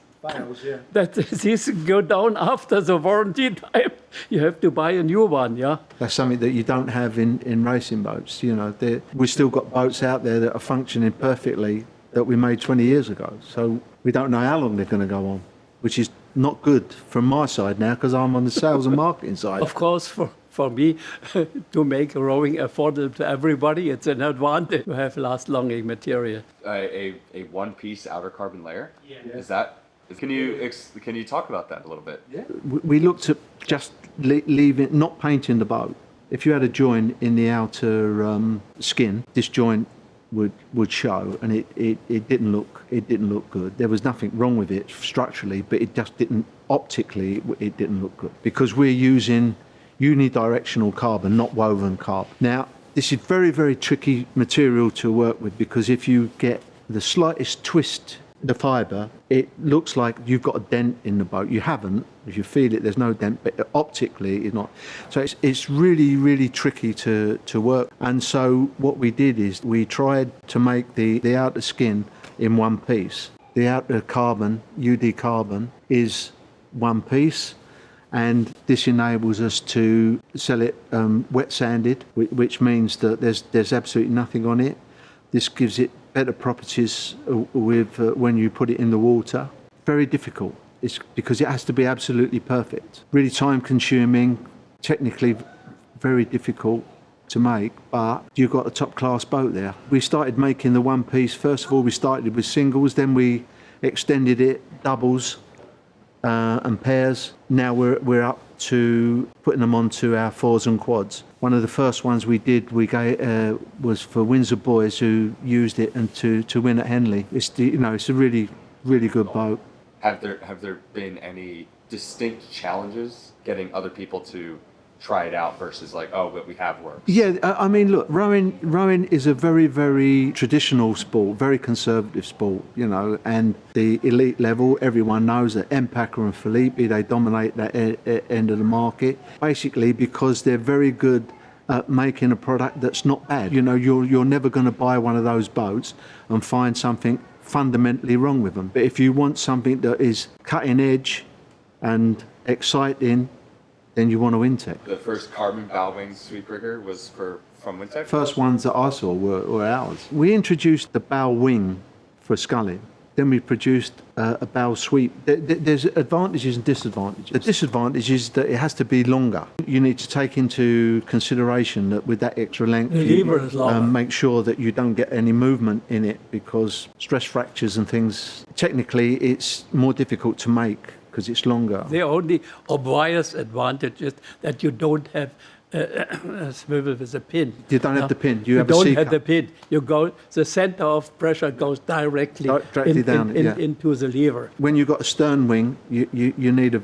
go down after the warranty time. You have to buy a new one, yeah? That's something that you don't have in racing boats. You know, we've still got boats out there that are functioning perfectly that we made 20 years ago. So we don't know how long they're going to go on, which is not good from my side now because I'm on the sales and marketing side. Of course, for me, to make rowing affordable to everybody, it's an advantage to have last-longing material. A one-piece outer carbon layer? Yeah. Is that... Can you talk about that a little bit? Yeah. We looked at just leaving, not painting the boat. If you had a joint in the outer skin, this joint would show, and it didn't look good. There was nothing wrong with it structurally, but it just didn't optically. It didn't look good because we're using unidirectional carbon, not woven carbon. Now, this is very, very tricky material to work with because if you get the slightest twist the fibre, it looks like you've got a dent in the boat. You haven't. If you feel it, there's no dent, but optically it's not. So it's really, really tricky to work. And so what we did is we tried to make the outer skin in one piece. The outer carbon, UD carbon, is one piece, and this enables us to sell it wet sanded, which means that there's absolutely nothing on it. This gives it better properties with when you put it in the water. Very difficult. It's because it has to be absolutely perfect. Really time consuming, technically very difficult to make, but you've got a top class boat there. We started making the one piece. First of all, we started with singles, then we extended it, doubles and pairs. Now we're up to putting them onto our fours and quads. One of the first ones we did was for Windsor boys who used it and to win at Henley. It's it's a really, really good boat. Have there been any distinct challenges getting other people to try it out versus like, oh, what we have works? Yeah, I mean, look, rowing is a very, very traditional sport, very conservative sport, and the elite level, everyone knows that Empacker and Felipe, they dominate that end of the market, basically because they're very good at making a product that's not bad. You're never going to buy one of those boats and find something fundamentally wrong with them. But if you want something that is cutting edge and exciting, then you want a WinTech. The first carbon bow wing sweep rigger was from WinTech? First ones that I saw were ours. We introduced the bow wing for sculling, Then we produced a bow sweep. There's advantages and disadvantages. The disadvantage is that it has to be longer. You need to take into consideration that with that extra length, The lever is longer. make sure that you don't get any movement in it, because stress fractures and things, technically it's more difficult to make because it's longer. The only obvious advantage is that you don't have a swivel with a pin. You don't have the pin. You have a don't C have the cup. pin. You go. The center of pressure goes directly, Down, yeah. into the lever. When you've got a stern wing, you need a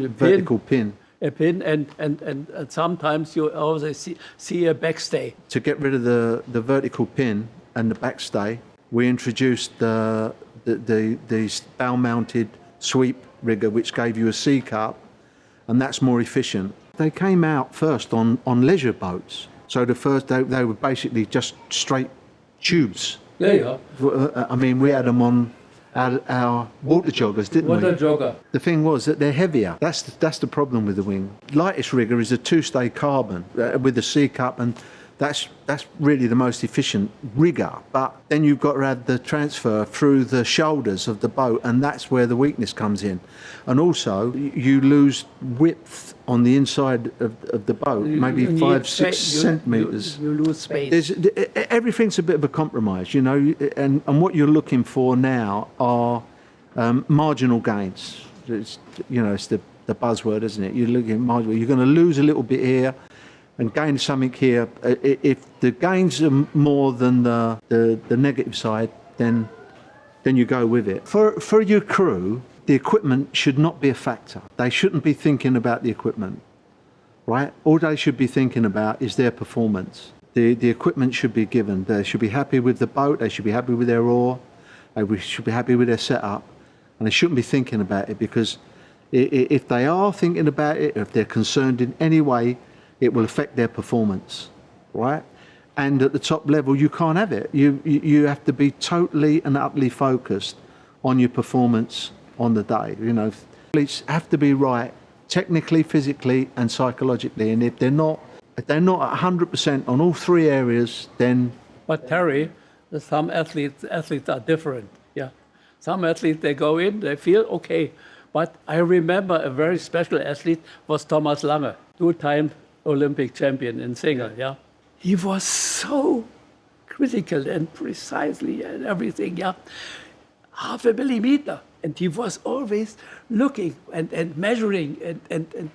vertical pin. A pin, and sometimes you also see a backstay. To get rid of the vertical pin and the backstay, we introduced the bow-mounted sweep rigger, which gave you a C cup, and that's more efficient. They came out first on leisure boats. So the first they were basically just straight tubes. Yeah. I mean, we had them on our water joggers, didn't we? Water jogger. The thing was that they're heavier. That's the problem with the wing. Lightest rigger is a two-stay carbon with a C cup, and that's really the most efficient rigger. But then you've got to add the transfer through the shoulders of the boat, and that's where the weakness comes in. And also, you lose width on the inside of the boat, maybe You 5-6 need centimetres. You lose space. Everything's a bit of a compromise, you know, and what you're looking for now are marginal gains. It's the buzzword, isn't it? You're looking at marginal. You're going to lose a little bit here and gain something here. If the gains are more than the negative side, then you go with it. For your crew, the equipment should not be a factor. They shouldn't be thinking about the equipment, right? All they should be thinking about is their performance. The equipment should be given. They should be happy with the boat. They should be happy with their oar. They should be happy with their setup. And they shouldn't be thinking about it, because if they are thinking about it, if they're concerned in any way, it will affect their performance, right? And at the top level, you can't have it. You have to be totally and utterly focused on your performance on the day. You know, athletes have to be right technically, physically, and psychologically. And if they're not 100% on all three areas, then. But Terry, some athletes are different. Yeah, some athletes, they go in, they feel okay. But I remember a very special athlete was Thomas Lange, 2-time Olympic champion in single. Yeah, he was so critical and precisely and everything. Yeah, 0.5 millimeter, and he was always looking and measuring and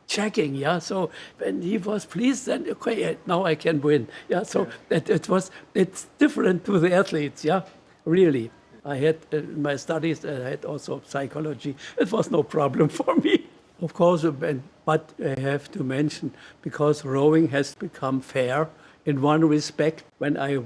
checking. Yeah, so when he was pleased, then okay, now I can win. Yeah, so it's different to the athletes. Yeah, really. I had in my studies, I had also psychology. It was no problem for me. Of course, but I have to mention, because rowing has become fair in one respect. When I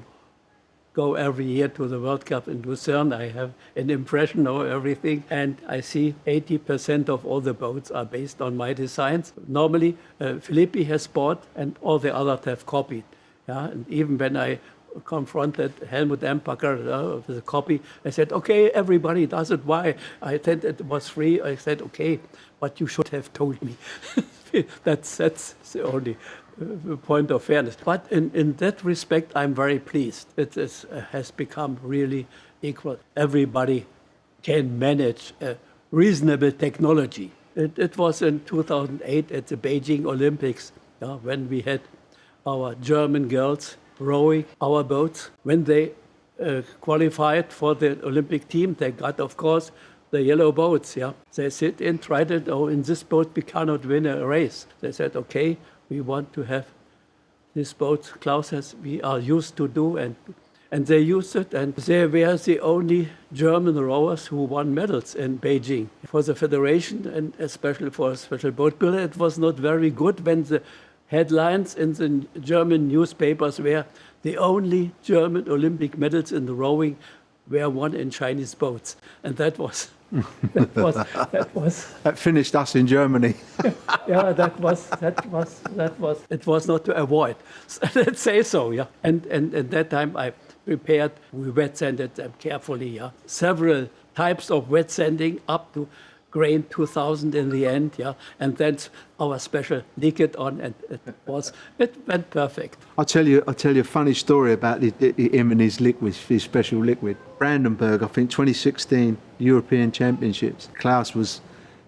go every year to the World Cup in Lucerne, I have an impression of everything, and I see 80% of all the boats are based on my designs. Normally, Filippi has bought, and all the others have copied. Yeah, and even when I confronted Helmut Empacher with a copy, I said, okay, everybody does it. Why? I said it was free. I said, okay, but you should have told me. That's the only point of fairness. But in that respect, I'm very pleased. It has become really equal. Everybody can manage a reasonable technology. It was in 2008 at the Beijing Olympics, when we had our German girls rowing our boats. When they qualified for the Olympic team, they got, of course, the yellow boats. Yeah, they sit in, tried it. Oh, in this boat we cannot win a race. They said, okay, we want to have this boat, Klaus, as we are used to do, and they used it, and they were the only German rowers who won medals in Beijing. For the federation, and especially for a special boat builder, it was not very good when the headlines in the German newspapers were the only German Olympic medals in the rowing were won in Chinese boats, and that was that finished us in Germany. Yeah, that was. It was not to avoid. Let's say so. Yeah, and at that time I prepared. We wet sanded them carefully. Yeah, several types of wet sanding up to grain 2000 in the end, yeah, and that's our special liquid on, and it went perfect. I'll tell you a funny story about him and his liquid, his special liquid. Brandenburg, I think 2016 European Championships. Klaus was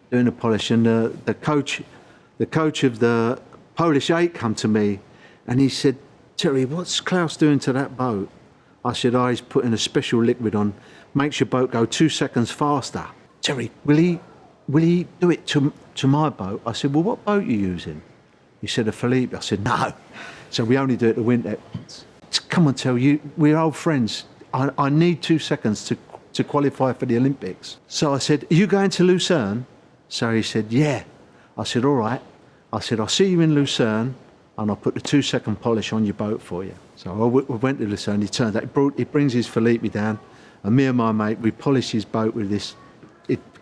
doing a polish, and the coach of the Polish 8 come to me, and he said, "Terry, what's Klaus doing to that boat?" I said, "Oh, he's putting a special liquid on, makes your boat go 2 seconds faster." "Terry, will he do it to my boat?" I said, "Well, what boat are you using?" He said, "A Felipe." I said, "No." So we only do it to WinTech. "Come on, Terry, we're old friends. I need 2 seconds to qualify for the Olympics." So I said, "Are you going to Lucerne?" So he said, "Yeah." I said, "All right." I said, "I'll see you in Lucerne, and I'll put the 2 second polish on your boat for you." So we went to Lucerne. He turned out, he brings his Felipe down, and me and my mate, we polish his boat with this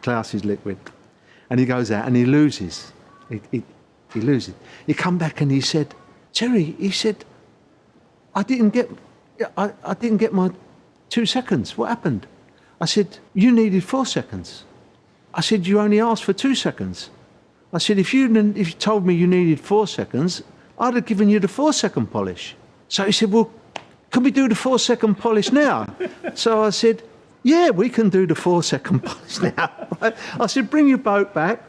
Klaus's liquid. And he goes out and he loses. He loses. He come back and he said, "Terry," he said, I didn't get my 2 seconds. What happened?" I said, "You needed 4 seconds." I said, "You only asked for 2 seconds." I said, if you told me you needed 4 seconds, I'd have given you the 4 second polish." So he said, "Well, can we do the 4 second polish now?" So I said, "Yeah, we can do the 4 second polish now." I said, "Bring your boat back."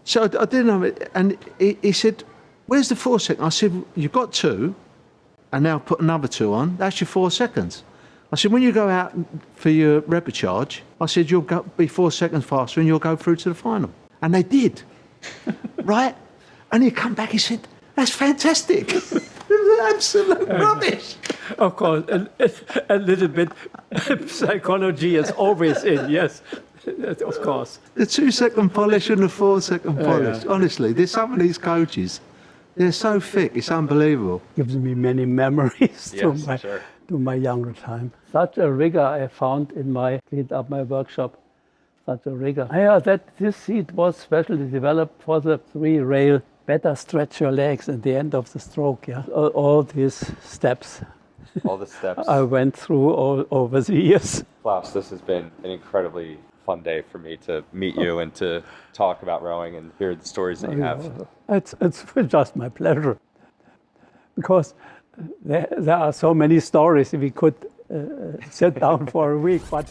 So I didn't know it. And he said, "Where's the 4 second?" I said, "You've got 2, and now put another 2 on. That's your 4 seconds." I said, "When you go out for your repecharge," I said, "you'll be 4 seconds faster and you'll go through to the final." And they did. Right? And he come back, he said, "That's fantastic." It was absolute rubbish. Of course, a little bit psychology is always in, yes, of course. The 2 second polish and the 4 second polish. Yeah. Honestly, there's some of these coaches, they're so thick, it's unbelievable. Gives me many memories Yes, sure. to my younger time. Such a rigger I found cleaned up my workshop. Such a rigger. Yeah, this seat was specially developed for the 3-rail. Better stretch your legs at the end of the stroke. Yeah, all these steps. All the steps. I went through all over the years. Klaus, this has been an incredibly fun day for me to meet you and to talk about rowing and hear the stories that you have. It's just my pleasure, because there are so many stories. We could sit down for a week, but